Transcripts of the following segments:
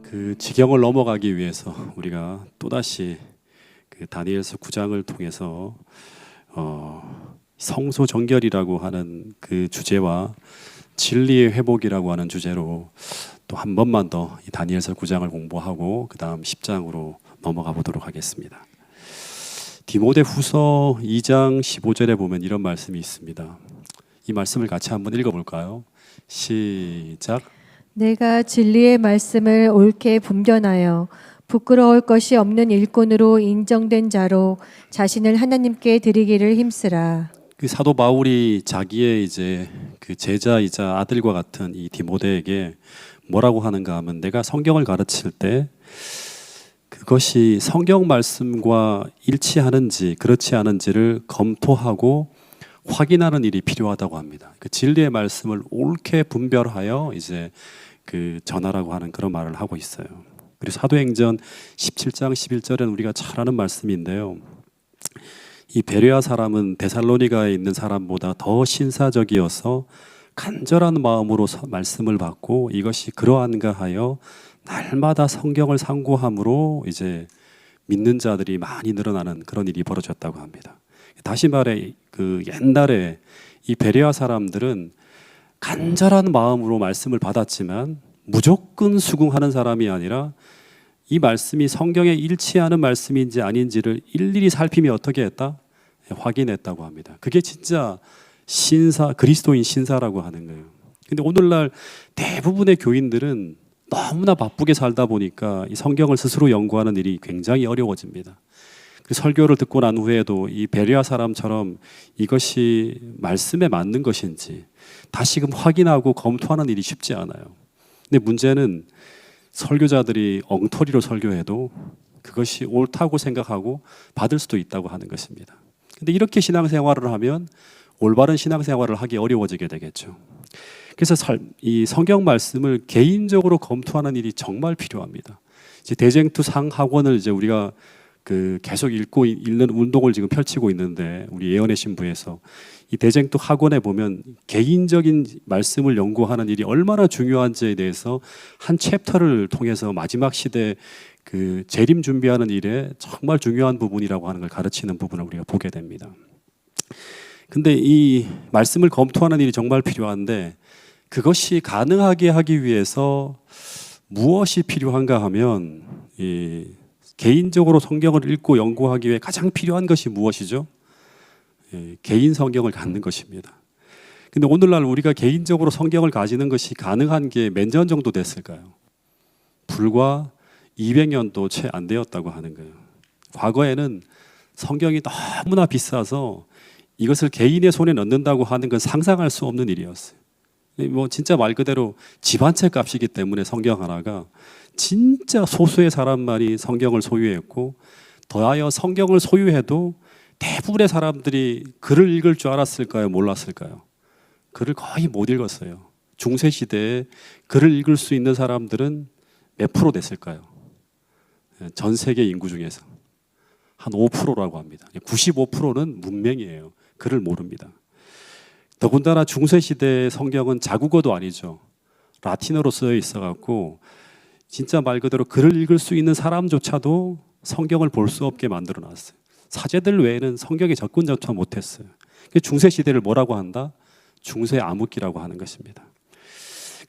그 지경을 넘어가기 위해서 우리가 또다시 그 다니엘서 9장을 통해서 성소 정결이라고 하는 그 주제와 진리의 회복이라고 하는 주제로 또 한 번만 더 이 다니엘서 9장을 공부하고 그 다음 10장으로 넘어가 보도록 하겠습니다. 디모데후서 2장 15절에 보면 이런 말씀이 있습니다. 이 말씀을 같이 한번 읽어볼까요? 시작. 내가 진리의 말씀을 옳게 분별하여 부끄러울 것이 없는 일꾼으로 인정된 자로 자신을 하나님께 드리기를 힘쓰라. 그 사도 바울이 자기의 이제 그 제자이자 아들과 같은 이 디모데에게 뭐라고 하는가 하면, 내가 성경을 가르칠 때 그것이 성경 말씀과 일치하는지 그렇지 않은지를 검토하고 확인하는 일이 필요하다고 합니다. 그 진리의 말씀을 옳게 분별하여 이제 그 전하라고 하는 그런 말을 하고 있어요. 그리고 사도행전 17장 11절에는 우리가 잘 아는 말씀인데요. 이 베레아 사람은 데살로니가에 있는 사람보다 더 신사적이어서 간절한 마음으로 말씀을 받고 이것이 그러한가 하여 날마다 성경을 상고함으로 이제 믿는 자들이 많이 늘어나는 그런 일이 벌어졌다고 합니다. 다시 말해 그 옛날에 이 베레아 사람들은 간절한 마음으로 말씀을 받았지만 무조건 수긍하는 사람이 아니라 이 말씀이 성경에 일치하는 말씀인지 아닌지를 일일이 살피며 어떻게 했다? 확인했다고 합니다. 그게 진짜 신사, 그리스도인 신사라고 하는 거예요. 근데 오늘날 대부분의 교인들은 너무나 바쁘게 살다 보니까 이 성경을 스스로 연구하는 일이 굉장히 어려워집니다. 그 설교를 듣고 난 후에도 이 베레아 사람처럼 이것이 말씀에 맞는 것인지 다시금 확인하고 검토하는 일이 쉽지 않아요. 근데 문제는 설교자들이 엉터리로 설교해도 그것이 옳다고 생각하고 받을 수도 있다고 하는 것입니다. 근데 이렇게 신앙생활을 하면 올바른 신앙생활을 하기 어려워지게 되겠죠. 그래서 이 성경 말씀을 개인적으로 검토하는 일이 정말 필요합니다. 이제 대쟁투 상학원을 이제 우리가 그 계속 읽는 운동을 지금 펼치고 있는데, 우리 예언의 신부에서 이 대쟁투 학원에 보면 개인적인 말씀을 연구하는 일이 얼마나 중요한지에 대해서 한 챕터를 통해서 마지막 시대 그 재림 준비하는 일에 정말 중요한 부분이라고 하는 걸 가르치는 부분을 우리가 보게 됩니다. 근데 이 말씀을 검토하는 일이 정말 필요한데, 그것이 가능하게 하기 위해서 무엇이 필요한가 하면 이 개인적으로 성경을 읽고 연구하기 위해 가장 필요한 것이 무엇이죠? 개인 성경을 갖는 것입니다. 근데 오늘날 우리가 개인적으로 성경을 가지는 것이 가능한 게 몇 년 정도 됐을까요? 불과 200년도 채 안 되었다고 하는 거예요. 과거에는 성경이 너무나 비싸서 이것을 개인의 손에 넣는다고 하는 건 상상할 수 없는 일이었어요. 뭐 진짜 말 그대로 집 한 채 값이기 때문에 성경 하나가 진짜 소수의 사람만이 성경을 소유했고, 더하여 성경을 소유해도 대부분의 사람들이 글을 읽을 줄 알았을까요? 몰랐을까요? 글을 거의 못 읽었어요. 중세 시대에 글을 읽을 수 있는 사람들은 몇 프로 됐을까요? 전 세계 인구 중에서 한 5%라고 합니다. 95%는 문맹이에요. 글을 모릅니다. 더군다나 중세 시대의 성경은 자국어도 아니죠. 라틴어로 쓰여 있어갖고 진짜 말 그대로 글을 읽을 수 있는 사람조차도 성경을 볼 수 없게 만들어놨어요. 사제들 외에는 성경에 접근조차 못했어요. 중세 시대를 뭐라고 한다? 중세 암흑기라고 하는 것입니다.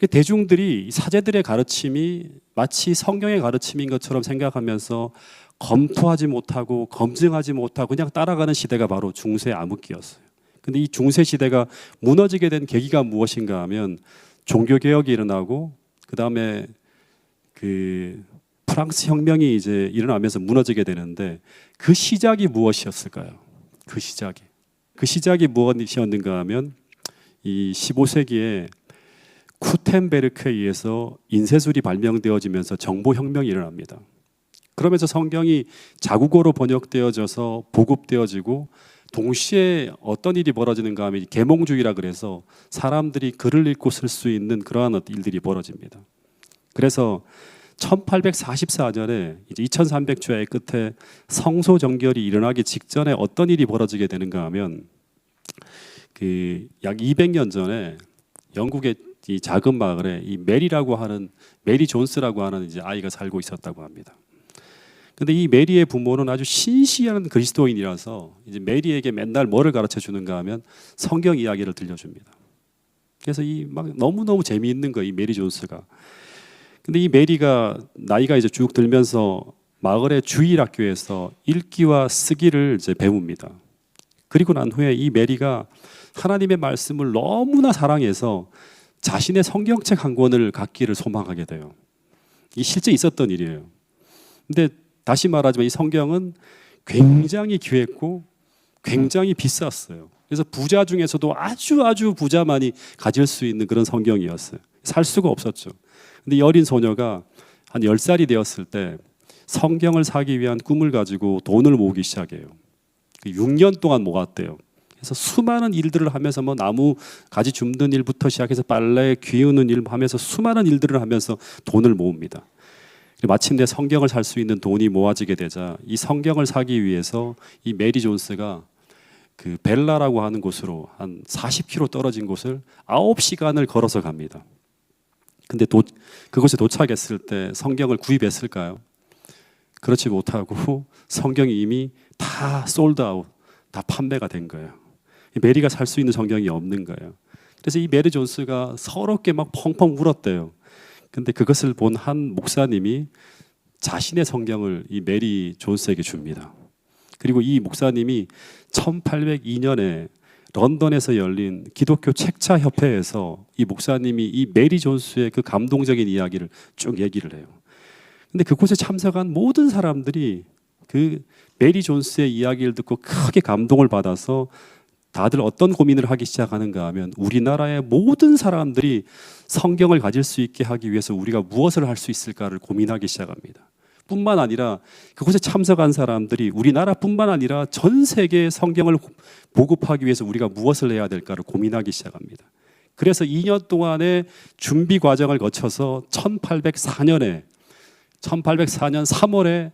대중들이 사제들의 가르침이 마치 성경의 가르침인 것처럼 생각하면서 검토하지 못하고 검증하지 못하고 그냥 따라가는 시대가 바로 중세 암흑기였어요. 근데 이 중세 시대가 무너지게 된 계기가 무엇인가 하면 종교개혁이 일어나고 그 다음에 그 프랑스 혁명이 이제 일어나면서 무너지게 되는데, 그 시작이 무엇이었을까요? 그 시작이 무엇이었는가 하면 이 15세기에 쿠텐베르크에 의해서 인쇄술이 발명되어지면서 정보혁명이 일어납니다. 그러면서 성경이 자국어로 번역되어져서 보급되어지고, 동시에 어떤 일이 벌어지는가 하면 계몽주의라 그래서 사람들이 글을 읽고 쓸 수 있는 그러한 일들이 벌어집니다. 그래서 1844년에 이제 2300주야의 끝에 성소 정결이 일어나기 직전에 어떤 일이 벌어지게 되는가 하면 그 약 200년 전에 영국의 이 작은 마을에 이 메리라고 하는 메리 존스라고 하는 이제 아이가 살고 있었다고 합니다. 근데 이 메리의 부모는 아주 신실한 그리스도인이라서 이제 메리에게 맨날 뭐를 가르쳐 주는가 하면 성경 이야기를 들려줍니다. 그래서 이 막 너무너무 재미있는 거예요, 이 메리 존스가. 근데 이 메리가 나이가 이제 쭉 들면서 마을의 주일 학교에서 읽기와 쓰기를 이제 배웁니다. 그리고 난 후에 이 메리가 하나님의 말씀을 너무나 사랑해서 자신의 성경책 한 권을 갖기를 소망하게 돼요. 이 실제 있었던 일이에요. 근데 다시 말하지만 이 성경은 굉장히 귀했고 굉장히 비쌌어요. 그래서 부자 중에서도 아주 부자만이 가질 수 있는 그런 성경이었어요. 살 수가 없었죠. 근데 이 어린 소녀가 한 10살이 되었을 때 성경을 사기 위한 꿈을 가지고 돈을 모으기 시작해요. 6년 동안 모았대요. 그래서 수많은 일들을 하면서 뭐 나무 가지 줍는 일부터 시작해서 빨래 귀우는 일 하면서 수많은 일들을 하면서 돈을 모읍니다. 마침내 성경을 살 수 있는 돈이 모아지게 되자 이 성경을 사기 위해서 이 메리 존스가 그 벨라라고 하는 곳으로 한 40km 떨어진 곳을 9시간을 걸어서 갑니다. 근데 그곳에 도착했을 때 성경을 구입했을까요? 그렇지 못하고 성경이 이미 다 솔드아웃, 다 판매가 된 거예요. 메리가 살 수 있는 성경이 없는 거예요. 그래서 이 메리 존스가 서럽게 막 펑펑 울었대요. 근데 그것을 본 한 목사님이 자신의 성경을 이 메리 존스에게 줍니다. 그리고 이 목사님이 1802년에 런던에서 열린 기독교 책자 협회에서 이 목사님이 이 메리 존스의 그 감동적인 이야기를 쭉 얘기를 해요. 근데 그곳에 참석한 모든 사람들이 그 메리 존스의 이야기를 듣고 크게 감동을 받아서 다들 어떤 고민을 하기 시작하는가 하면 우리나라의 모든 사람들이 성경을 가질 수 있게 하기 위해서 우리가 무엇을 할 수 있을까를 고민하기 시작합니다. 뿐만 아니라 그곳에 참석한 사람들이 우리나라뿐만 아니라 전 세계에 성경을 보급하기 위해서 우리가 무엇을 해야 될까를 고민하기 시작합니다. 그래서 2년 동안의 준비 과정을 거쳐서 1804년 3월에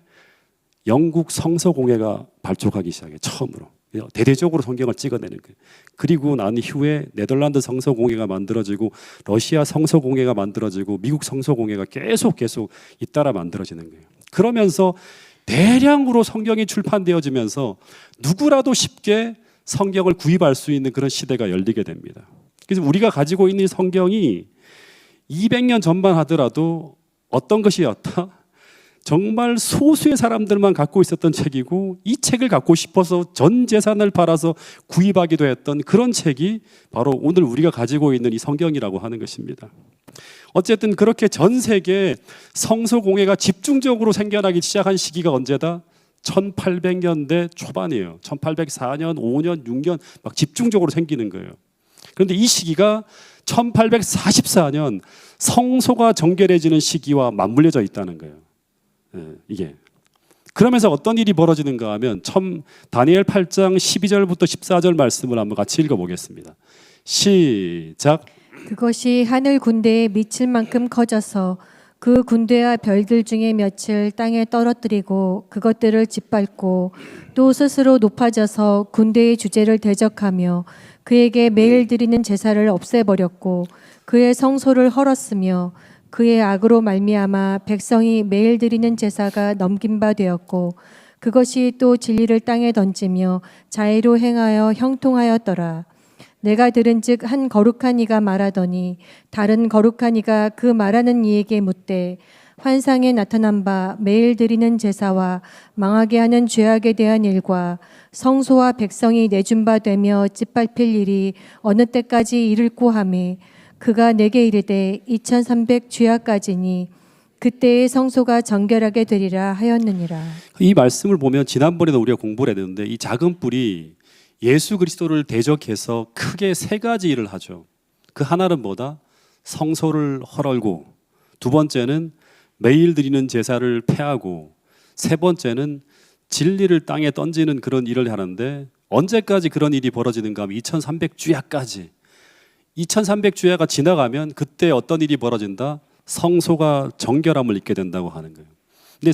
영국 성서공회가 발족하기 시작해요. 처음으로. 대대적으로 성경을 찍어내는 거예요. 그리고 난 이후에 네덜란드 성서공회가 만들어지고 러시아 성서공회가 만들어지고 미국 성서공회가 계속 잇따라 만들어지는 거예요. 그러면서 대량으로 성경이 출판되어지면서 누구라도 쉽게 성경을 구입할 수 있는 그런 시대가 열리게 됩니다. 그래서 우리가 가지고 있는 성경이 200년 전만 하더라도 어떤 것이었다? 정말 소수의 사람들만 갖고 있었던 책이고 이 책을 갖고 싶어서 전 재산을 팔아서 구입하기도 했던 그런 책이 바로 오늘 우리가 가지고 있는 이 성경이라고 하는 것입니다. 어쨌든 그렇게 전 세계 성서공회가 집중적으로 생겨나기 시작한 시기가 언제다? 1800년대 초반이에요. 1804년, 5년, 6년 막 집중적으로 생기는 거예요. 그런데 이 시기가 1844년 성소가 정결해지는 시기와 맞물려져 있다는 거예요. 이게 그러면서 어떤 일이 벌어지는가 하면 다니엘 8장 12절부터 14절 말씀을 한번 같이 읽어보겠습니다. 시작. 그것이 하늘 군대에 미칠 만큼 커져서 그 군대와 별들 중에 몇을 땅에 떨어뜨리고 그것들을 짓밟고 또 스스로 높아져서 군대의 주제를 대적하며 그에게 매일 드리는 제사를 없애버렸고 그의 성소를 헐었으며 그의 악으로 말미암아 백성이 매일 드리는 제사가 넘긴 바 되었고 그것이 또 진리를 땅에 던지며 자애로 행하여 형통하였더라. 내가 들은즉 한 거룩한 이가 말하더니 다른 거룩한 이가 그 말하는 이에게 묻되 환상에 나타난 바 매일 드리는 제사와 망하게 하는 죄악에 대한 일과 성소와 백성이 내준 바 되며 짓밟힐 일이 어느 때까지 이를꼬 하매 그가 내게 이르되 2300 주야까지니 그때의 성소가 정결하게 되리라 하였느니라. 이 말씀을 보면 지난번에도 우리가 공부를 했는데 이 작은 뿔이 예수 그리스도를 대적해서 크게 세 가지 일을 하죠. 그 하나는 뭐다? 성소를 헐고, 두 번째는 매일 드리는 제사를 폐하고, 세 번째는 진리를 땅에 던지는 그런 일을 하는데 언제까지 그런 일이 벌어지는가 하면 2300 주야까지. 2300 주야가 지나가면 그때 어떤 일이 벌어진다? 성소가 정결함을 입게 된다고 하는 거예요. 근데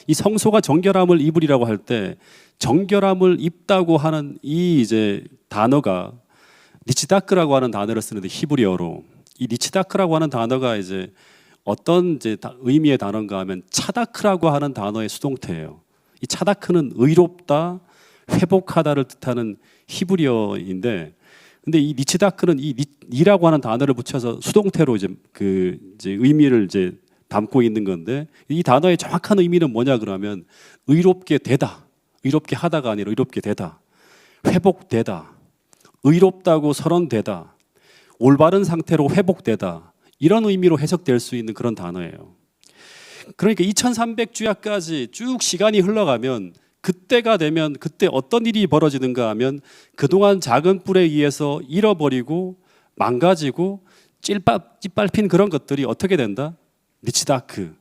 이 성소가 정결함을 입으리라고 할 때 정결함을 입다고 하는 이 이제 단어가 니치다크라고 하는 단어를 쓰는데 히브리어로 이 니치다크라고 하는 단어가 이제 어떤 이제 의미의 단어인가 하면 차다크라고 하는 단어의 수동태예요. 이 차다크는 의롭다, 회복하다를 뜻하는 히브리어인데, 근데 이 니치다크는 이 니라고 하는 단어를 붙여서 수동태로 이제 이제 의미를 이제 담고 있는 건데, 이 단어의 정확한 의미는 뭐냐 그러면 의롭게 되다, 의롭게 하다가 아니라 의롭게 되다, 회복되다, 의롭다고 선언되다, 올바른 상태로 회복되다, 이런 의미로 해석될 수 있는 그런 단어예요. 그러니까 2300주야까지 쭉 시간이 흘러가면 그때가 되면 그때 어떤 일이 벌어지는가 하면 그동안 작은 뿔에 의해서 잃어버리고 망가지고 찌빨핀 그런 것들이 어떻게 된다? 니치다크,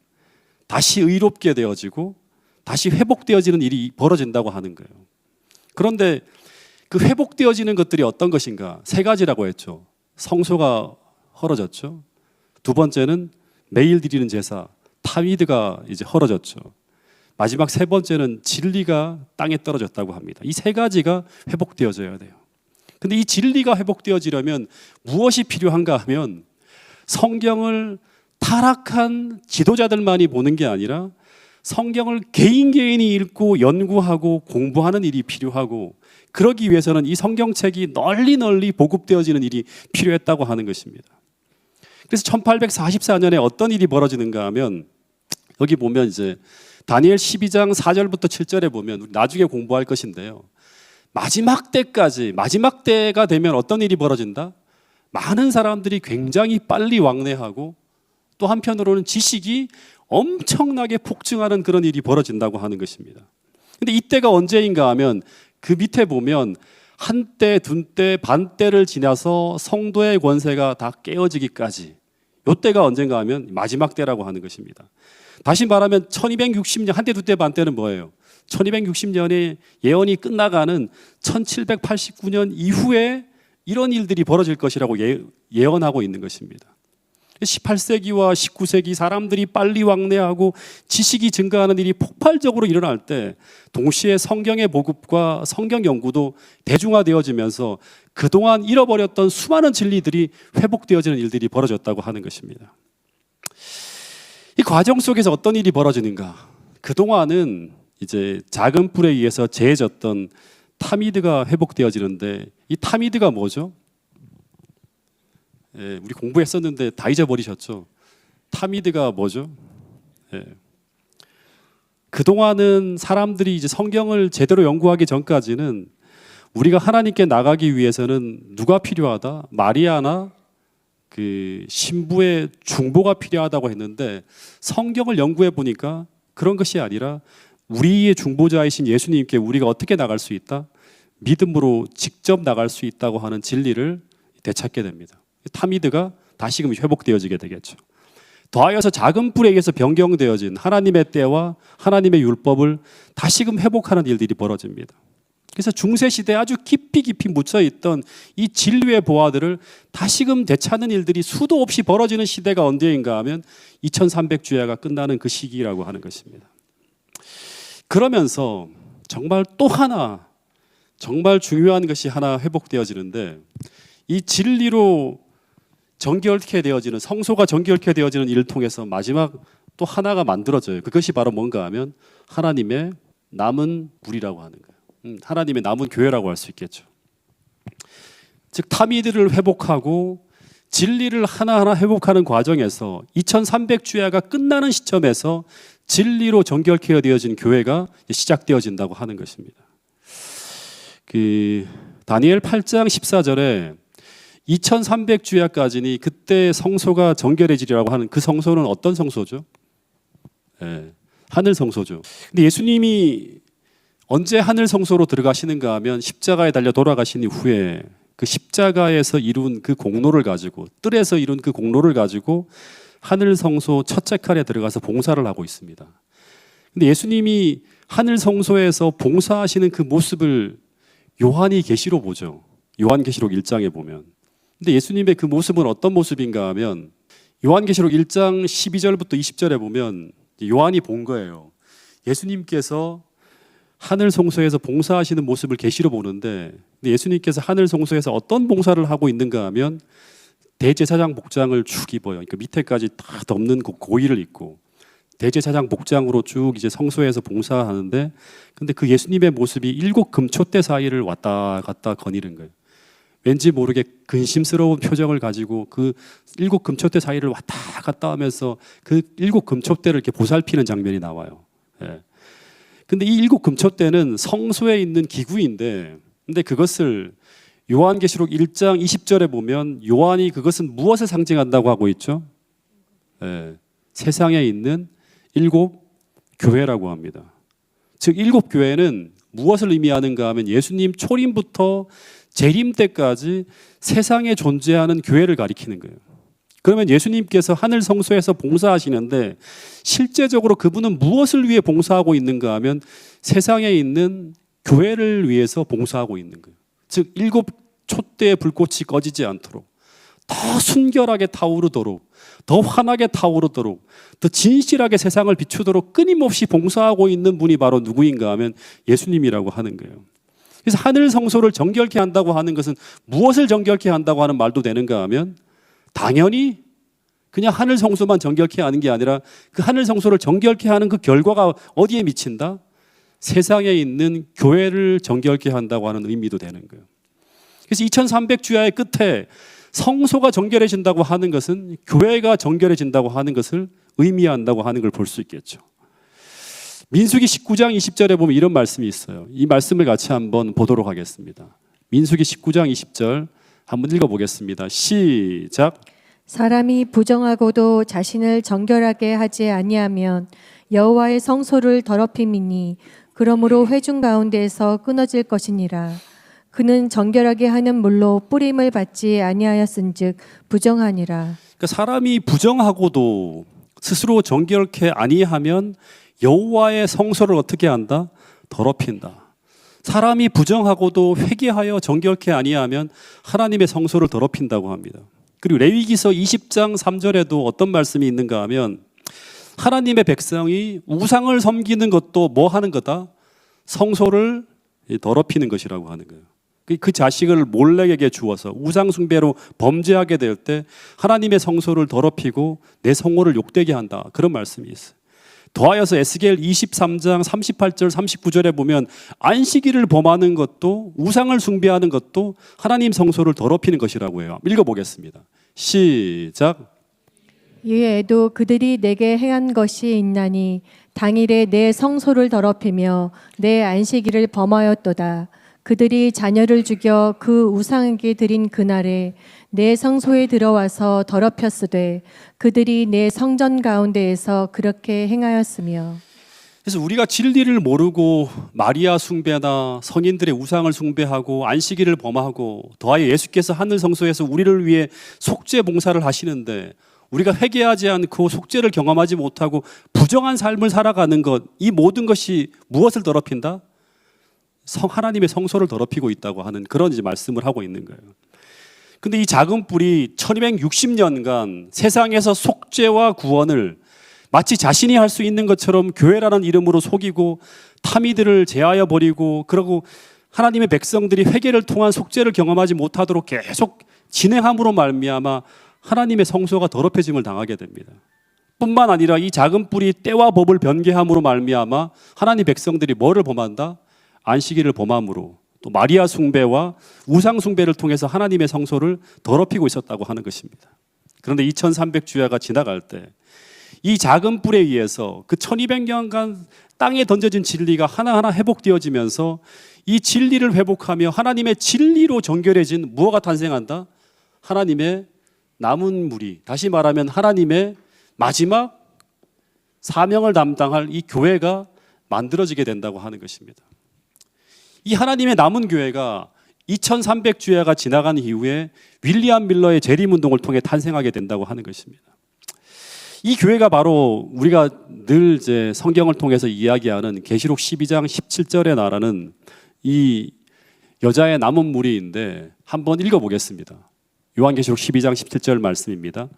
다시 의롭게 되어지고 다시 회복되어지는 일이 벌어진다고 하는 거예요. 그런데 그 회복되어지는 것들이 어떤 것인가? 세 가지라고 했죠. 성소가 헐어졌죠. 두 번째는 매일 드리는 제사 타미드가 이제 헐어졌죠. 마지막 세 번째는 진리가 땅에 떨어졌다고 합니다. 이 세 가지가 회복되어져야 돼요. 근데 이 진리가 회복되어지려면 무엇이 필요한가 하면 성경을 타락한 지도자들만이 보는 게 아니라 성경을 개인이 읽고 연구하고 공부하는 일이 필요하고, 그러기 위해서는 이 성경책이 널리 보급되어지는 일이 필요했다고 하는 것입니다. 그래서 1844년에 어떤 일이 벌어지는가 하면 여기 보면 이제 다니엘 12장 4절부터 7절에 보면 나중에 공부할 것인데요. 마지막 때가 되면 어떤 일이 벌어진다? 많은 사람들이 굉장히 빨리 왕래하고 또 한편으로는 지식이 엄청나게 폭증하는 그런 일이 벌어진다고 하는 것입니다. 근데 이때가 언제인가 하면 그 밑에 보면 한때, 둔때, 반때를 지나서 성도의 권세가 다 깨어지기까지, 이때가 언젠가 하면 마지막 때라고 하는 것입니다. 다시 말하면 1260년, 한때, 두때, 반때는 뭐예요? 1260년의 예언이 끝나가는 1789년 이후에 이런 일들이 벌어질 것이라고 예언하고 있는 것입니다. 18세기와 19세기 사람들이 빨리 왕래하고 지식이 증가하는 일이 폭발적으로 일어날 때 동시에 성경의 보급과 성경 연구도 대중화되어지면서 그동안 잃어버렸던 수많은 진리들이 회복되어지는 일들이 벌어졌다고 하는 것입니다. 이 과정 속에서 어떤 일이 벌어지는가? 그동안은 이제 작은 뿔에 의해서 재해졌던 타미드가 회복되어지는데, 이 타미드가 뭐죠? 예, 우리 공부했었는데 다 잊어버리셨죠? 타미드가 뭐죠? 예. 그동안은 사람들이 이제 성경을 제대로 연구하기 전까지는 우리가 하나님께 나가기 위해서는 누가 필요하다? 마리아나 그 신부의 중보가 필요하다고 했는데, 성경을 연구해 보니까 그런 것이 아니라 우리의 중보자이신 예수님께 우리가 어떻게 나갈 수 있다? 믿음으로 직접 나갈 수 있다고 하는 진리를 되찾게 됩니다. 타미드가 다시금 회복되어지게 되겠죠. 더하여서 작은 뿔에 의해서 변경되어진 하나님의 때와 하나님의 율법을 다시금 회복하는 일들이 벌어집니다. 그래서 중세시대에 아주 깊이 묻혀있던 이 진리의 보화들을 다시금 되찾는 일들이 수도 없이 벌어지는 시대가 언제인가 하면 2300주야가 끝나는 그 시기라고 하는 것입니다. 그러면서 정말 또 하나 정말 중요한 것이 하나 회복되어지는데, 이 진리로 정결케 되어지는, 성소가 정결케 되어지는 일을 통해서 마지막 또 하나가 만들어져요. 그것이 바로 뭔가 하면 하나님의 남은 무리라고 하는 거예요. 하나님의 남은 교회라고 할 수 있겠죠. 즉 타미드를 회복하고 진리를 하나하나 회복하는 과정에서 2300주야가 끝나는 시점에서 진리로 정결케 되어진 교회가 시작되어진다고 하는 것입니다. 그 다니엘 8장 14절에 2300주야까지니 그때 성소가 정결해지리라고 하는 그 성소는 어떤 성소죠? 하늘 성소죠. 근데 예수님이 언제 하늘 성소로 들어가시는가 하면 십자가에 달려 돌아가신 이후에 그 십자가에서 이룬 그 공로를 가지고, 뜰에서 이룬 그 공로를 가지고 하늘 성소 첫째 칸에 들어가서 봉사를 하고 있습니다. 근데 예수님이 하늘 성소에서 봉사하시는 그 모습을 요한이 계시로 보죠. 요한계시록 1장에 보면. 근데 예수님의 그 모습은 어떤 모습인가 하면 요한계시록 1장 12절부터 20절에 보면 요한이 본 거예요. 예수님께서 하늘 성소에서 봉사하시는 모습을 계시로 보는데, 예수님께서 하늘 성소에서 어떤 봉사를 하고 있는가 하면 대제사장 복장을 쭉 입어요. 그러니까 밑에까지 다 덮는 그 고의를 입고 대제사장 복장으로 쭉 이제 성소에서 봉사하는데, 근데 그 예수님의 모습이 7 금촛대 사이를 왔다 갔다 거니는 거예요. 왠지 모르게 근심스러운 표정을 가지고 그 7 금촛대 사이를 왔다 갔다 하면서 그 7 금촛대를 이렇게 보살피는 장면이 나와요. 예. 근데 이 7 금촛대는 성소에 있는 기구인데, 근데 그것을 요한계시록 1장 20절에 보면 요한이 그것은 무엇을 상징한다고 하고 있죠? 예. 세상에 있는 7 교회라고 합니다. 즉 7 교회는 무엇을 의미하는가 하면 예수님 초림부터 재림 때까지 세상에 존재하는 교회를 가리키는 거예요. 그러면 예수님께서 하늘 성소에서 봉사하시는데 실제적으로 그분은 무엇을 위해 봉사하고 있는가 하면 세상에 있는 교회를 위해서 봉사하고 있는 거예요. 즉 7 촛대의 불꽃이 꺼지지 않도록, 더 순결하게 타오르도록, 더 환하게 타오르도록, 더 진실하게 세상을 비추도록 끊임없이 봉사하고 있는 분이 바로 누구인가 하면 예수님이라고 하는 거예요. 그래서 하늘 성소를 정결케 한다고 하는 것은 무엇을 정결케 한다고 하는 말도 되는가 하면 당연히 그냥 하늘 성소만 정결케 하는 게 아니라 그 하늘 성소를 정결케 하는 그 결과가 어디에 미친다? 세상에 있는 교회를 정결케 한다고 하는 의미도 되는 거예요. 그래서 2300주야의 끝에 성소가 정결해진다고 하는 것은 교회가 정결해진다고 하는 것을 의미한다고 하는 걸 볼 수 있겠죠. 민수기 19장 20절에 보면 이런 말씀이 있어요. 이 말씀을 같이 한번 보도록 하겠습니다. 민수기 19장 20절 한번 읽어보겠습니다. 시작. 사람이 부정하고도 자신을 정결하게 하지 아니하면 여호와의 성소를 더럽힘이니 그러므로 회중 가운데에서 끊어질 것이니라. 그는 정결하게 하는 물로 뿌림을 받지 아니하였은즉 부정하니라. 그러니까 사람이 부정하고도 스스로 정결케 아니하면 여호와의 성소를 어떻게 한다? 더럽힌다. 사람이 부정하고도 회개하여 정결케 아니하면 하나님의 성소를 더럽힌다고 합니다. 그리고 레위기서 20장 3절에도 어떤 말씀이 있는가 하면 하나님의 백성이 우상을 섬기는 것도 뭐 하는 거다? 성소를 더럽히는 것이라고 하는 거예요. 그 자식을 몰렉에게 주어서 우상 숭배로 범죄하게 될 때 하나님의 성소를 더럽히고 내 성호를 욕되게 한다. 그런 말씀이 있어요. 더하여서 에스겔 23장 38절 39절에 보면 안식일을 범하는 것도 우상을 숭배하는 것도 하나님 성소를 더럽히는 것이라고 해요. 읽어보겠습니다. 시작. 이에도 그들이 내게 행한 것이 있나니 당일에 내 성소를 더럽히며 내 안식일을 범하였도다. 그들이 자녀를 죽여 그 우상에게 드린 그날에 내 성소에 들어와서 더럽혔으되 그들이 내 성전 가운데에서 그렇게 행하였으며. 그래서 우리가 진리를 모르고 마리아 숭배나 성인들의 우상을 숭배하고 안식일을 범하고 더하여 예수께서 하늘 성소에서 우리를 위해 속죄 봉사를 하시는데 우리가 회개하지 않고 속죄를 경험하지 못하고 부정한 삶을 살아가는 것, 이 모든 것이 무엇을 더럽힌다? 하나님의 성소를 더럽히고 있다고 하는 그런 이제 말씀을 하고 있는 거예요. 근데 이 작은 뿔이 1260년간 세상에서 속죄와 구원을 마치 자신이 할 수 있는 것처럼 교회라는 이름으로 속이고 타미들을 제하여 버리고, 그러고 하나님의 백성들이 회개를 통한 속죄를 경험하지 못하도록 계속 진행함으로 말미암아 하나님의 성소가 더럽혀짐을 당하게 됩니다. 뿐만 아니라 이 작은 뿔이 때와 법을 변개함으로 말미암아 하나님 백성들이 뭐를 범한다? 안식일을 범함으로 또 마리아 숭배와 우상 숭배를 통해서 하나님의 성소를 더럽히고 있었다고 하는 것입니다. 그런데 2300주야가 지나갈 때 이 작은 뿔에 의해서 그 1200년간 땅에 던져진 진리가 하나하나 회복되어지면서 이 진리를 회복하며 하나님의 진리로 정결해진 무엇가 탄생한다? 하나님의 남은 무리, 다시 말하면 하나님의 마지막 사명을 담당할 이 교회가 만들어지게 된다고 하는 것입니다. 이 하나님의 남은 교회가 2300주야가 지나간 이후에 윌리엄 밀러의 재림운동을 통해 탄생하게 된다고 하는 것입니다. 이 교회가 바로 우리가 늘 이제 성경을 통해서 이야기하는 계시록 12장 17절에 말하는 이 여자의 남은 무리인데 한번 읽어보겠습니다. 요한계시록 12장 17절 말씀입니다.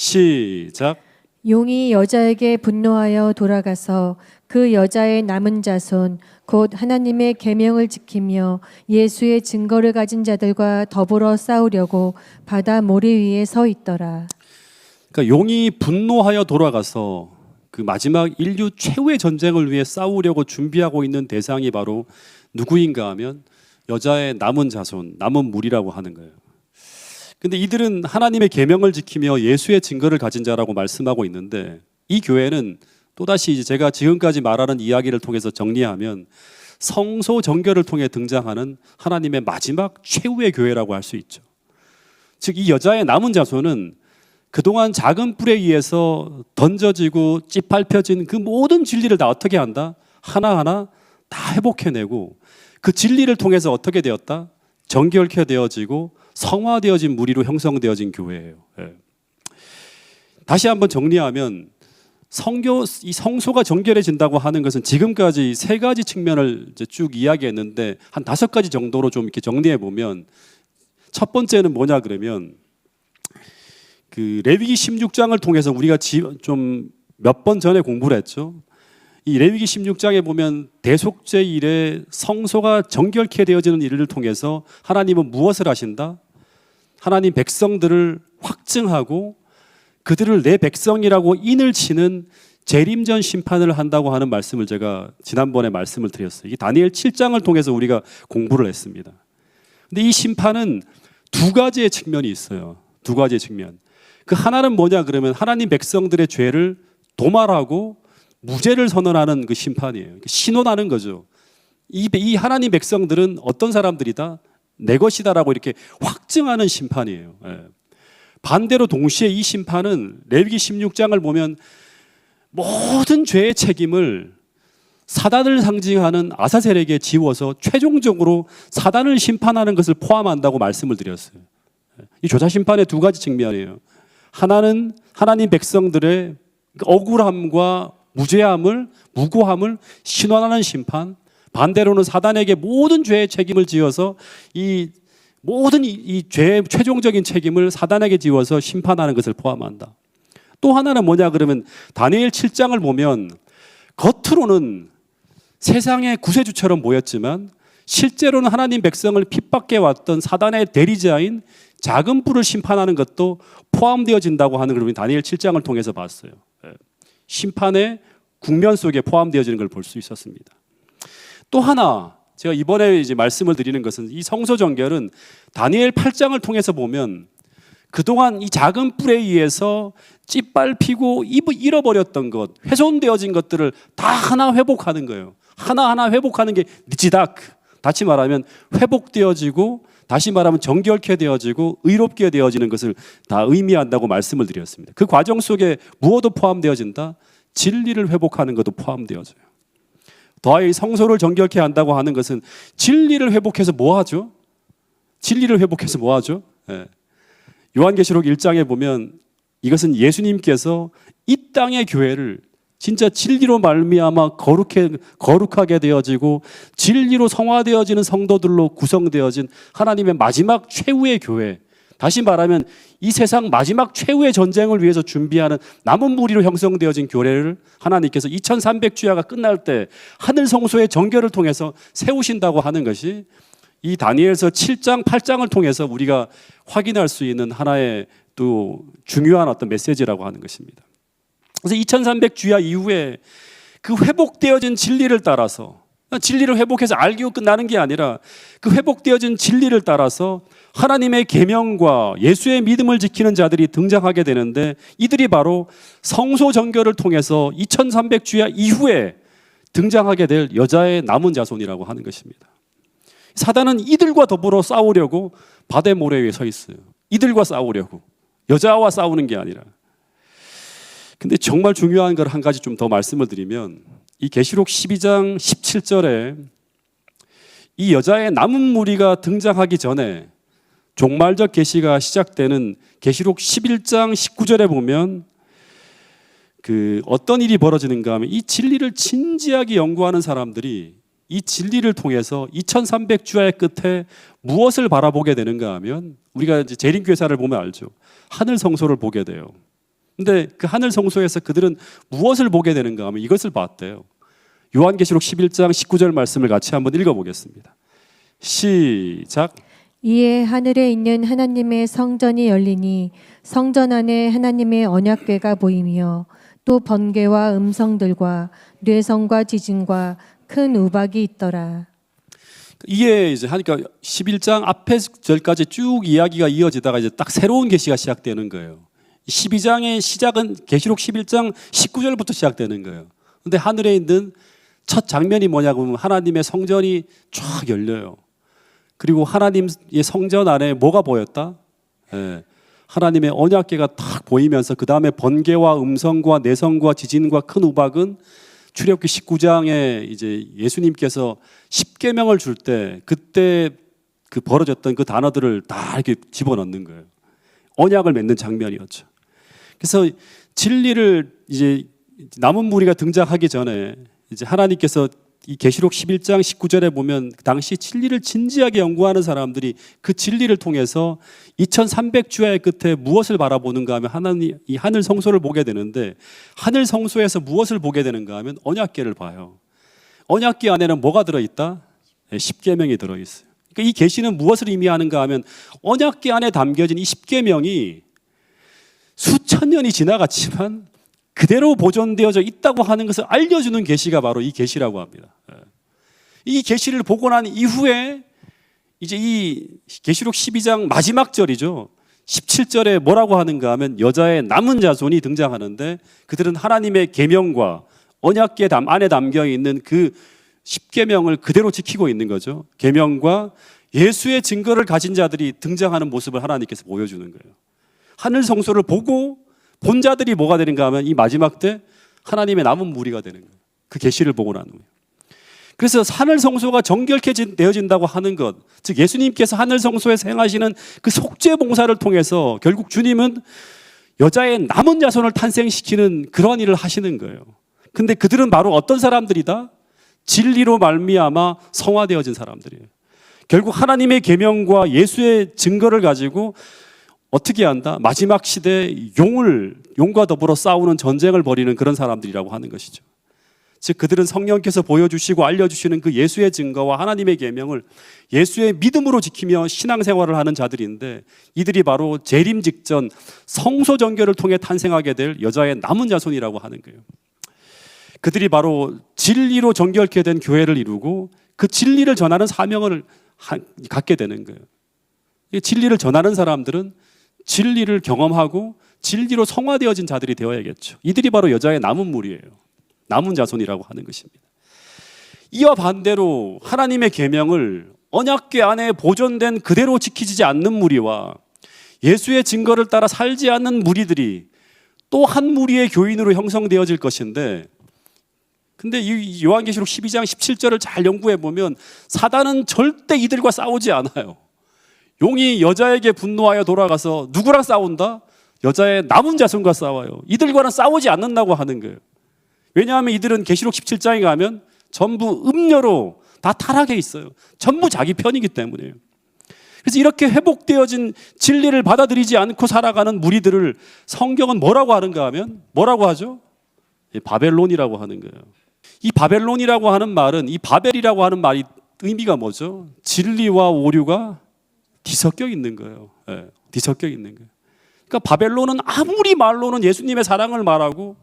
시작. 용이 여자에게 분노하여 돌아가서 그 여자의 남은 자손 곧 하나님의 계명을 지키며 예수의 증거를 가진 자들과 더불어 싸우려고 바다 모래 위에 서 있더라. 그러니까 용이 분노하여 돌아가서 그 마지막 인류 최후의 전쟁을 위해 싸우려고 준비하고 있는 대상이 바로 누구인가 하면 여자의 남은 자손, 남은 무리라고 하는 거예요. 근데 이들은 하나님의 계명을 지키며 예수의 증거를 가진 자라고 말씀하고 있는데, 이 교회는 또다시 이제 제가 지금까지 말하는 이야기를 통해서 정리하면 성소 정결을 통해 등장하는 하나님의 마지막 최후의 교회라고 할 수 있죠. 즉 이 여자의 남은 자손은 그동안 작은 뿔에 의해서 던져지고 찌밟혀진 그 모든 진리를 다 어떻게 한다? 하나하나 다 회복해내고 그 진리를 통해서 어떻게 되었다? 정결케 되어지고 성화되어진 무리로 형성되어진 교회예요. 예. 다시 한번 정리하면 이 성소가 정결해진다고 하는 것은 지금까지 세 가지 측면을 이제 쭉 이야기했는데 한 5가지 정도로 좀 이렇게 정리해 보면, 첫 번째는 뭐냐 그러면 그 레위기 16장을 통해서 우리가 좀 몇 번 전에 공부를 했죠. 이 레위기 16장에 보면 대속죄 이래 성소가 정결케 되어지는 일을 통해서 하나님은 무엇을 하신다? 하나님 백성들을 확증하고 그들을 내 백성이라고 인을 치는 재림전 심판을 한다고 하는 말씀을 제가 지난번에 말씀을 드렸어요. 이 다니엘 7장을 통해서 우리가 공부를 했습니다. 근데 이 심판은 2가지의 측면이 있어요. 2가지의 측면. 그 하나는 뭐냐 그러면 하나님 백성들의 죄를 도말하고 무죄를 선언하는 그 심판이에요. 신원하는 거죠. 이 하나님 백성들은 어떤 사람들이다? 내 것이다라고 이렇게 확증하는 심판이에요. 예. 반대로 동시에 이 심판은 레위기 16장을 보면 모든 죄의 책임을 사단을 상징하는 아사셀에게 지워서 최종적으로 사단을 심판하는 것을 포함한다고 말씀을 드렸어요. 이 조사 심판의 2가지 측면이에요. 하나는 하나님 백성들의 억울함과 무죄함을, 무고함을 신원하는 심판, 반대로는 사단에게 모든 죄의 책임을 지어서 이 모든 이 죄의 최종적인 책임을 사단에게 지워서 심판하는 것을 포함한다. 또 하나는 뭐냐 그러면 다니엘 7장을 보면 겉으로는 세상의 구세주처럼 보였지만 실제로는 하나님 백성을 핍박해 왔던 사단의 대리자인 작은 뿔을 심판하는 것도 포함되어진다고 하는 걸 우리 다니엘 7장을 통해서 봤어요. 심판의 국면 속에 포함되어지는 걸 볼 수 있었습니다. 또 하나 제가 이번에 이제 말씀을 드리는 것은 이 성소 정결은 다니엘 8장을 통해서 보면 그동안 이 작은 뿔에 의해서 찌밟히고 잃어버렸던 것, 훼손되어진 것들을 다 하나 회복하는 거예요. 하나하나 회복하는 게 니지다크. 다시 말하면 회복되어지고 다시 말하면 정결케 되어지고 의롭게 되어지는 것을 다 의미한다고 말씀을 드렸습니다. 그 과정 속에 무엇도 포함되어진다? 진리를 회복하는 것도 포함되어져요. 더하여 성소를 정결케 한다고 하는 것은 진리를 회복해서 뭐 하죠? 진리를 회복해서 뭐 하죠? 예. 요한계시록 1장에 보면 이것은 예수님께서 이 땅의 교회를 진짜 진리로 말미암아 거룩하게 되어지고 진리로 성화되어지는 성도들로 구성되어진 하나님의 마지막 최후의 교회, 다시 말하면 이 세상 마지막 최후의 전쟁을 위해서 준비하는 남은 무리로 형성되어진 교회를 하나님께서 2300주야가 끝날 때 하늘 성소의 정결을 통해서 세우신다고 하는 것이 이 다니엘서 7장, 8장을 통해서 우리가 확인할 수 있는 하나의 또 중요한 어떤 메시지라고 하는 것입니다. 그래서 2300주야 이후에 그 회복되어진 진리를 따라서, 진리를 회복해서 알기고 끝나는 게 아니라 그 회복되어진 진리를 따라서 하나님의 계명과 예수의 믿음을 지키는 자들이 등장하게 되는데, 이들이 바로 성소 정결을 통해서 2300주야 이후에 등장하게 될 여자의 남은 자손이라고 하는 것입니다. 사단은 이들과 더불어 싸우려고 바다 모래 위에 서 있어요. 이들과 싸우려고, 여자와 싸우는 게 아니라. 근데 정말 중요한 걸 한 가지 좀 더 말씀을 드리면, 이 계시록 12장 17절에 이 여자의 남은 무리가 등장하기 전에 종말적 계시가 시작되는 계시록 11장 19절에 보면 그 어떤 일이 벌어지는가 하면, 이 진리를 진지하게 연구하는 사람들이 이 진리를 통해서 2300주야의 끝에 무엇을 바라보게 되는가 하면, 우리가 이제 재림교회사를 보면 알죠. 하늘 성소를 보게 돼요. 근데 그 하늘 성소에서 그들은 무엇을 보게 되는가 하면 이것을 봤대요. 요한계시록 11장 19절 말씀을 같이 한번 읽어보겠습니다. 시작. 이에 하늘에 있는 하나님의 성전이 열리니 성전 안에 하나님의 언약궤가 보이며 또 번개와 음성들과 뇌성과 지진과 큰 우박이 있더라. 이게 이제 하니까 11장 앞에 절까지 쭉 이야기가 이어지다가 이제 딱 새로운 계시가 시작되는 거예요. 12장의 시작은 계시록 11장 19절부터 시작되는 거예요. 근데 하늘에 있는 첫 장면이 뭐냐고 하면 하나님의 성전이 쫙 열려요. 그리고 하나님의 성전 안에 뭐가 보였다? 예, 하나님의 언약궤가 딱 보이면서 그 다음에 번개와 음성과 내성과 지진과 큰 우박은 출애굽기 19장에 이제 예수님께서 십계명을 줄 때 그때 그 벌어졌던 그 단어들을 다 이렇게 집어넣는 거예요. 언약을 맺는 장면이었죠. 그래서 진리를 이제 남은 무리가 등장하기 전에 이제 하나님께서 이 계시록 11장 19절에 보면 당시 진리를 진지하게 연구하는 사람들이 그 진리를 통해서 2300주야의 끝에 무엇을 바라보는가 하면 하나님 이 하늘 성소를 보게 되는데 하늘 성소에서 무엇을 보게 되는가 하면 언약궤를 봐요. 언약궤 안에는 뭐가 들어있다? 십계명이 들어있어요. 그러니까 이 계시는 무엇을 의미하는가 하면 언약궤 안에 담겨진 이 십계명이 수천 년이 지나갔지만 그대로 보존되어져 있다고 하는 것을 알려주는 계시가 바로 이 계시라고 합니다. 이 계시를 보고 난 이후에 이제 이 계시록 12장 마지막 절이죠. 17절에 뭐라고 하는가 하면 여자의 남은 자손이 등장하는데 그들은 하나님의 계명과 언약궤 안에 담겨 있는 그 십계명을 그대로 지키고 있는 거죠. 계명과 예수의 증거를 가진 자들이 등장하는 모습을 하나님께서 보여주는 거예요. 하늘 성소를 보고 본 자들이 뭐가 되는가 하면 이 마지막 때 하나님의 남은 무리가 되는 거예요. 그 계시를 보고 난 후에. 그래서 하늘 성소가 정결케 되어진다고 하는 것, 즉 예수님께서 하늘 성소에서 행하시는 그 속죄 봉사를 통해서 결국 주님은 여자의 남은 자손을 탄생시키는 그런 일을 하시는 거예요. 근데 그들은 바로 어떤 사람들이다? 진리로 말미암아 성화되어진 사람들이에요. 결국 하나님의 계명과 예수의 증거를 가지고 어떻게 한다? 마지막 시대 용과 더불어 싸우는 전쟁을 벌이는 그런 사람들이라고 하는 것이죠. 즉 그들은 성령께서 보여주시고 알려주시는 그 예수의 증거와 하나님의 계명을 예수의 믿음으로 지키며 신앙생활을 하는 자들인데 이들이 바로 재림 직전 성소 정결을 통해 탄생하게 될 여자의 남은 자손이라고 하는 거예요. 그들이 바로 진리로 정결케 된 교회를 이루고 그 진리를 전하는 사명을 갖게 되는 거예요. 이 진리를 전하는 사람들은 진리를 경험하고 진리로 성화되어진 자들이 되어야겠죠. 이들이 바로 여자의 남은 무리예요. 남은 자손이라고 하는 것입니다. 이와 반대로 하나님의 계명을 언약궤 안에 보존된 그대로 지키지 않는 무리와 예수의 증거를 따라 살지 않는 무리들이 또 한 무리의 교인으로 형성되어질 것인데 근데 이 요한계시록 12장 17절을 잘 연구해 보면 사단은 절대 이들과 싸우지 않아요. 용이 여자에게 분노하여 돌아가서 누구랑 싸운다? 여자의 남은 자손과 싸워요. 이들과는 싸우지 않는다고 하는 거예요. 왜냐하면 이들은 계시록 17장에 가면 전부 음녀로 다 타락해 있어요. 전부 자기 편이기 때문에요. 그래서 이렇게 회복되어진 진리를 받아들이지 않고 살아가는 무리들을 성경은 뭐라고 하는가 하면 뭐라고 하죠? 바벨론이라고 하는 거예요. 이 바벨론이라고 하는 말은 이 바벨이라고 하는 말이 의미가 뭐죠? 진리와 오류가 뒤섞여 있는 거예요. 네, 뒤섞여 있는 거예요. 그러니까 바벨론은 아무리 말로는 예수님의 사랑을 말하고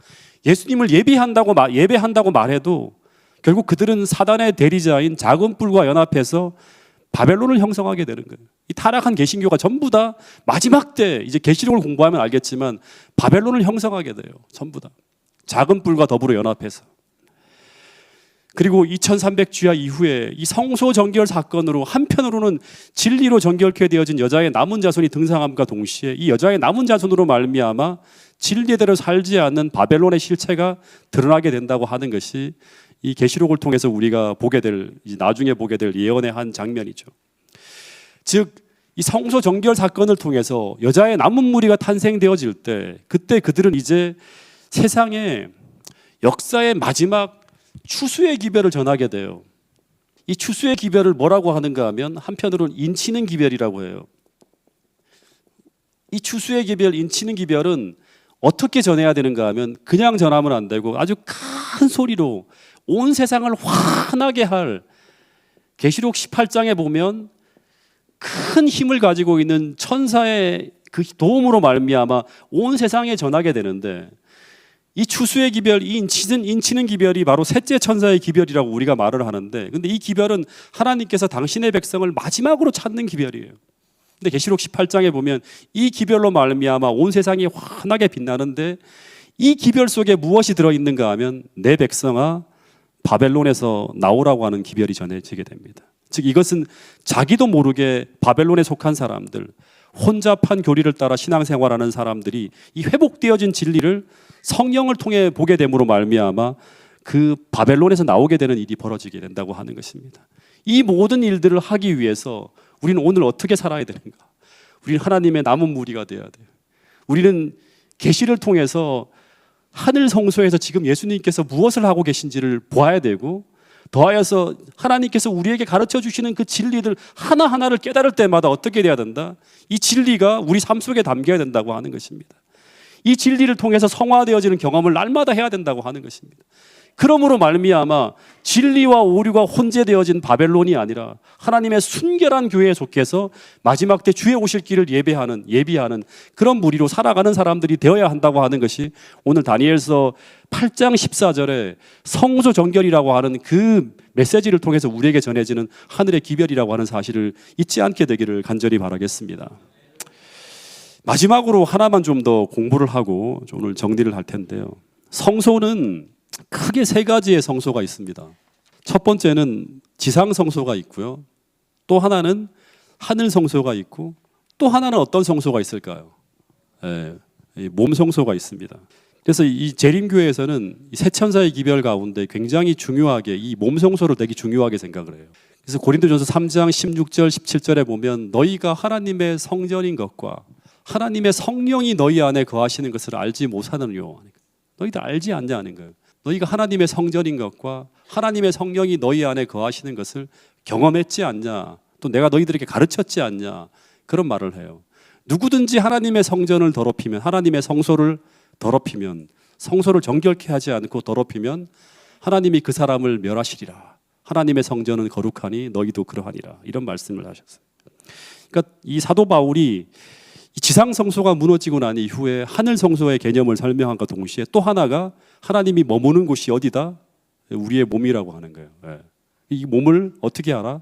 예수님을 예배한다고 말해도 결국 그들은 사단의 대리자인 작은 뿔과 연합해서 바벨론을 형성하게 되는 거예요. 이 타락한 개신교가 전부 다 마지막 때 이제 계시록을 공부하면 알겠지만 바벨론을 형성하게 돼요. 전부 다 작은 뿔과 더불어 연합해서. 그리고 2300주야 이후에 이 성소 정결 사건으로 한편으로는 진리로 정결케 되어진 여자의 남은 자손이 등장함과 동시에 이 여자의 남은 자손으로 말미암아 진리대로 살지 않는 바벨론의 실체가 드러나게 된다고 하는 것이 이 계시록을 통해서 우리가 보게 될 나중에 보게 될 예언의 한 장면이죠. 즉 이 성소 정결 사건을 통해서 여자의 남은 무리가 탄생되어질 때 그때 그들은 이제 세상에 역사의 마지막 추수의 기별을 전하게 돼요. 이 추수의 기별을 뭐라고 하는가 하면 한편으로는 인치는 기별이라고 해요. 이 추수의 기별, 인치는 기별은 어떻게 전해야 되는가 하면 그냥 전하면 안 되고 아주 큰 소리로 온 세상을 환하게 할, 계시록 18장에 보면 큰 힘을 가지고 있는 천사의 그 도움으로 말미암아 온 세상에 전하게 되는데, 이 추수의 기별, 이 인치는 기별이 바로 셋째 천사의 기별이라고 우리가 말을 하는데, 근데 이 기별은 하나님께서 당신의 백성을 마지막으로 찾는 기별이에요. 근데 계시록 18장에 보면 이 기별로 말미암아 온 세상이 환하게 빛나는데, 이 기별 속에 무엇이 들어있는가 하면 내 백성아 바벨론에서 나오라고 하는 기별이 전해지게 됩니다. 즉 이것은 자기도 모르게 바벨론에 속한 사람들, 혼잡한 교리를 따라 신앙생활하는 사람들이 이 회복되어진 진리를 성령을 통해 보게 됨으로 말미암아 그 바벨론에서 나오게 되는 일이 벌어지게 된다고 하는 것입니다. 이 모든 일들을 하기 위해서 우리는 오늘 어떻게 살아야 되는가? 우리는 하나님의 남은 무리가 되어야 돼요. 우리는 계시를 통해서 하늘 성소에서 지금 예수님께서 무엇을 하고 계신지를 보아야 되고, 더하여서 하나님께서 우리에게 가르쳐 주시는 그 진리들 하나하나를 깨달을 때마다 어떻게 돼야 된다? 이 진리가 우리 삶 속에 담겨야 된다고 하는 것입니다. 이 진리를 통해서 성화되어지는 경험을 날마다 해야 된다고 하는 것입니다. 그러므로 말미암아 진리와 오류가 혼재되어진 바벨론이 아니라 하나님의 순결한 교회에 속해서 마지막 때 주의 오실 길을 예비하는 그런 무리로 살아가는 사람들이 되어야 한다고 하는 것이 오늘 다니엘서 8장 14절에 성소 정결이라고 하는 그 메시지를 통해서 우리에게 전해지는 하늘의 기별이라고 하는 사실을 잊지 않게 되기를 간절히 바라겠습니다. 마지막으로 하나만 좀 더 공부를 하고 오늘 정리를 할 텐데요. 성소는 크게 세 가지의 성소가 있습니다. 첫 번째는 지상 성소가 있고요. 또 하나는 하늘 성소가 있고, 또 하나는 어떤 성소가 있을까요? 몸 성소가 있습니다. 그래서 이 재림교회에서는 세 천사의 기별 가운데 굉장히 중요하게 이 몸 성소를 되게 중요하게 생각을 해요. 그래서 고린도전서 3장 16절 17절에 보면 너희가 하나님의 성전인 것과 하나님의 성령이 너희 안에 거하시는 것을 알지 못하느뇨. 너희들 알지 않냐는 거예요. 너희가 하나님의 성전인 것과 하나님의 성령이 너희 안에 거하시는 것을 경험했지 않냐, 또 내가 너희들에게 가르쳤지 않냐, 그런 말을 해요. 누구든지 하나님의 성전을 더럽히면, 하나님의 성소를 더럽히면, 성소를 정결케 하지 않고 더럽히면 하나님이 그 사람을 멸하시리라. 하나님의 성전은 거룩하니 너희도 그러하니라. 이런 말씀을 하셨어요. 그러니까 이 사도 바울이 지상 성소가 무너지고 난 이후에 하늘 성소의 개념을 설명한과 동시에 또 하나가 하나님이 머무는 곳이 어디다? 우리의 몸이라고 하는 거예요. 이 몸을 어떻게 알아?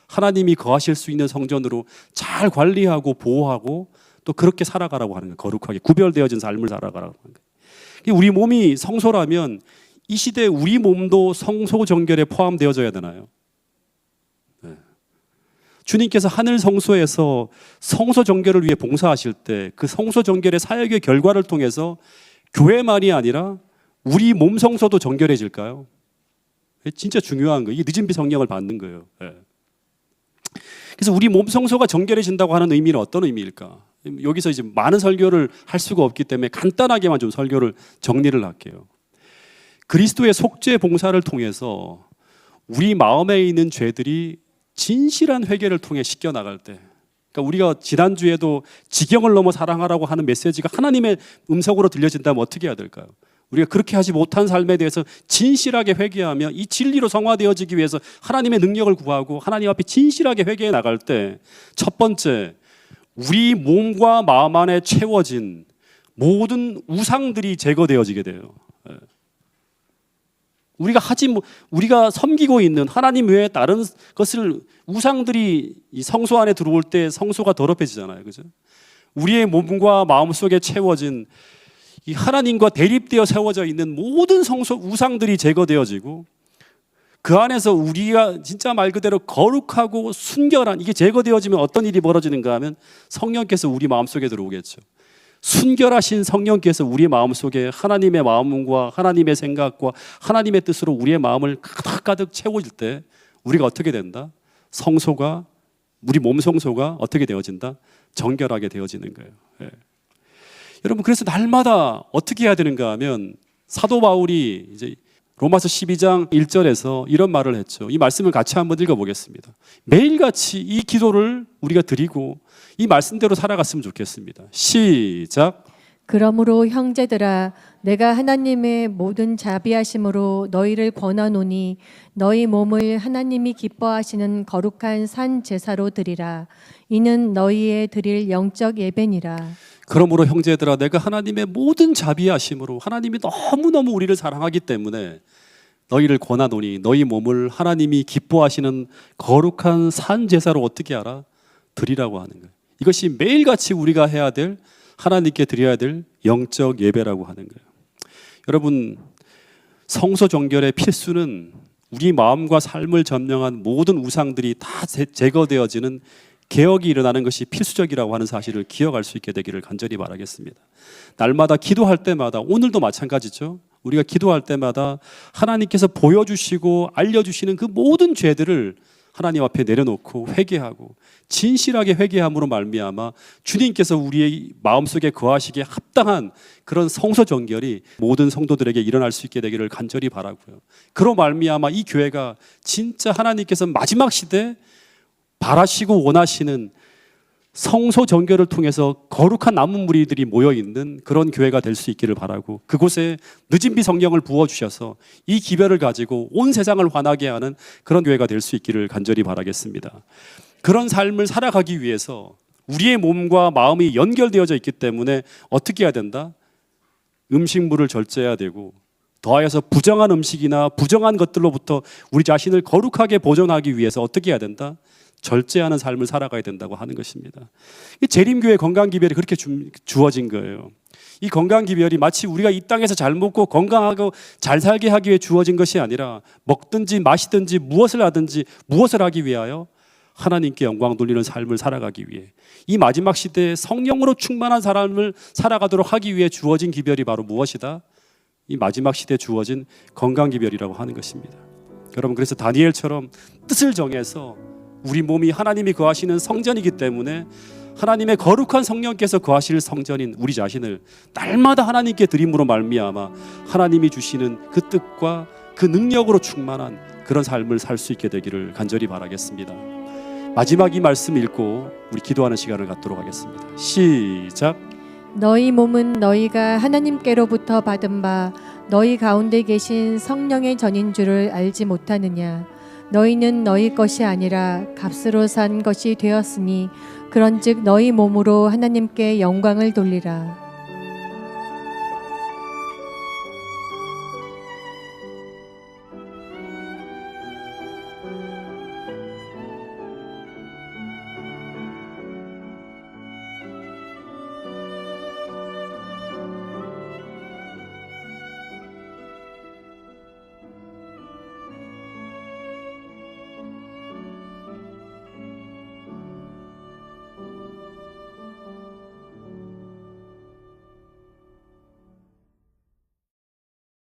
하나님이 거하실 수 있는 성전으로 잘 관리하고 보호하고 또 그렇게 살아가라고 하는 거예요. 거룩하게 구별되어진 삶을 살아가라고 하는 거예요. 우리 몸이 성소라면 이 시대에 우리 몸도 성소 정결에 포함되어져야 되나요? 주님께서 하늘 성소에서 성소 정결을 위해 봉사하실 때 그 성소 정결의 사역의 결과를 통해서 교회만이 아니라 우리 몸 성소도 정결해질까요? 진짜 중요한 거예요. 이게 늦은 비 성령을 받는 거예요. 그래서 우리 몸 성소가 정결해진다고 하는 의미는 어떤 의미일까? 여기서 이제 많은 설교를 할 수가 없기 때문에 간단하게만 좀 설교를 정리를 할게요. 그리스도의 속죄 봉사를 통해서 우리 마음에 있는 죄들이 진실한 회개를 통해 씻겨 나갈 때, 그러니까 우리가 지난주에도 지경을 넘어 사랑하라고 하는 메시지가 하나님의 음성으로 들려진다면 어떻게 해야 될까요? 우리가 그렇게 하지 못한 삶에 대해서 진실하게 회개하며 이 진리로 성화되어지기 위해서 하나님의 능력을 구하고 하나님 앞에 진실하게 회개해 나갈 때, 첫 번째, 우리 몸과 마음 안에 채워진 모든 우상들이 제거되어지게 돼요. 우리가 섬기고 있는 하나님 외에 다른 것을 우상들이 이 성소 안에 들어올 때 성소가 더럽혀지잖아요, 그죠? 우리의 몸과 마음 속에 채워진 이 하나님과 대립되어 세워져 있는 모든 성소 우상들이 제거되어지고, 그 안에서 우리가 진짜 말 그대로 거룩하고 순결한, 이게 제거되어지면 어떤 일이 벌어지는가 하면 성령께서 우리 마음 속에 들어오겠죠. 순결하신 성령께서 우리 마음속에 하나님의 마음과 하나님의 생각과 하나님의 뜻으로 우리의 마음을 가득가득 채워질 때 우리가 어떻게 된다? 성소가, 우리 몸 성소가 어떻게 되어진다? 정결하게 되어지는 거예요. 여러분, 그래서 날마다 어떻게 해야 되는가 하면 사도 바울이 이제 로마서 12장 1절에서 이런 말을 했죠. 이 말씀을 같이 한번 읽어보겠습니다. 매일같이 이 기도를 우리가 드리고 이 말씀대로 살아갔으면 좋겠습니다. 시작. 그러므로 형제들아 내가 하나님의 모든 자비하심으로 너희를 권하노니 너희 몸을 하나님이 기뻐하시는 거룩한 산 제사로 드리라. 이는 너희의 드릴 영적 예배니라. 그러므로 형제들아 내가 하나님의 모든 자비하심으로 하나님이 너무너무 우리를 사랑하기 때문에 너희를 권하노니 너희 몸을 하나님이 기뻐하시는 거룩한 산 제사로 어떻게 하라? 드리라고 하는 거예요. 이것이 매일같이 우리가 해야 될, 하나님께 드려야 될 영적 예배라고 하는 거예요. 여러분, 성소 정결의 필수는 우리 마음과 삶을 점령한 모든 우상들이 다 제거되어지는 개혁이 일어나는 것이 필수적이라고 하는 사실을 기억할 수 있게 되기를 간절히 바라겠습니다. 날마다 기도할 때마다, 오늘도 마찬가지죠. 우리가 기도할 때마다 하나님께서 보여주시고 알려주시는 그 모든 죄들을 하나님 앞에 내려놓고 회개하고 진실하게 회개함으로 말미암아 주님께서 우리의 마음속에 거하시기에 합당한 그런 성소 정결이 모든 성도들에게 일어날 수 있게 되기를 간절히 바라고요. 그로 말미암아 이 교회가 진짜 하나님께서 마지막 시대 바라시고 원하시는 성소 정결을 통해서 거룩한 남은 무리들이 모여 있는 그런 교회가 될 수 있기를 바라고, 그곳에 늦은 비 성령을 부어 주셔서 이 기별을 가지고 온 세상을 환하게 하는 그런 교회가 될 수 있기를 간절히 바라겠습니다. 그런 삶을 살아가기 위해서 우리의 몸과 마음이 연결되어져 있기 때문에 어떻게 해야 된다? 음식물을 절제해야 되고, 더하여서 부정한 음식이나 부정한 것들로부터 우리 자신을 거룩하게 보존하기 위해서 어떻게 해야 된다? 절제하는 삶을 살아가야 된다고 하는 것입니다. 이 재림교회 건강기별이 그렇게 주어진 거예요. 이 건강기별이 마치 우리가 이 땅에서 잘 먹고 건강하고 잘 살게 하기 위해 주어진 것이 아니라 먹든지 마시든지 무엇을 하든지 무엇을 하기 위하여 하나님께 영광 돌리는 삶을 살아가기 위해, 이 마지막 시대에 성령으로 충만한 삶을 살아가도록 하기 위해 주어진 기별이 바로 무엇이다? 이 마지막 시대에 주어진 건강기별이라고 하는 것입니다. 여러분, 그래서 다니엘처럼 뜻을 정해서 우리 몸이 하나님이 거하시는 성전이기 때문에 하나님의 거룩한 성령께서 거하실 성전인 우리 자신을 날마다 하나님께 드림으로 말미암아 하나님이 주시는 그 뜻과 그 능력으로 충만한 그런 삶을 살 수 있게 되기를 간절히 바라겠습니다. 마지막 이 말씀 읽고 우리 기도하는 시간을 갖도록 하겠습니다. 시작. 너희 몸은 너희가 하나님께로부터 받은 바 너희 가운데 계신 성령의 전인 줄을 알지 못하느냐. 너희는 너희 것이 아니라 값으로 산 것이 되었으니 그런즉 너희 몸으로 하나님께 영광을 돌리라.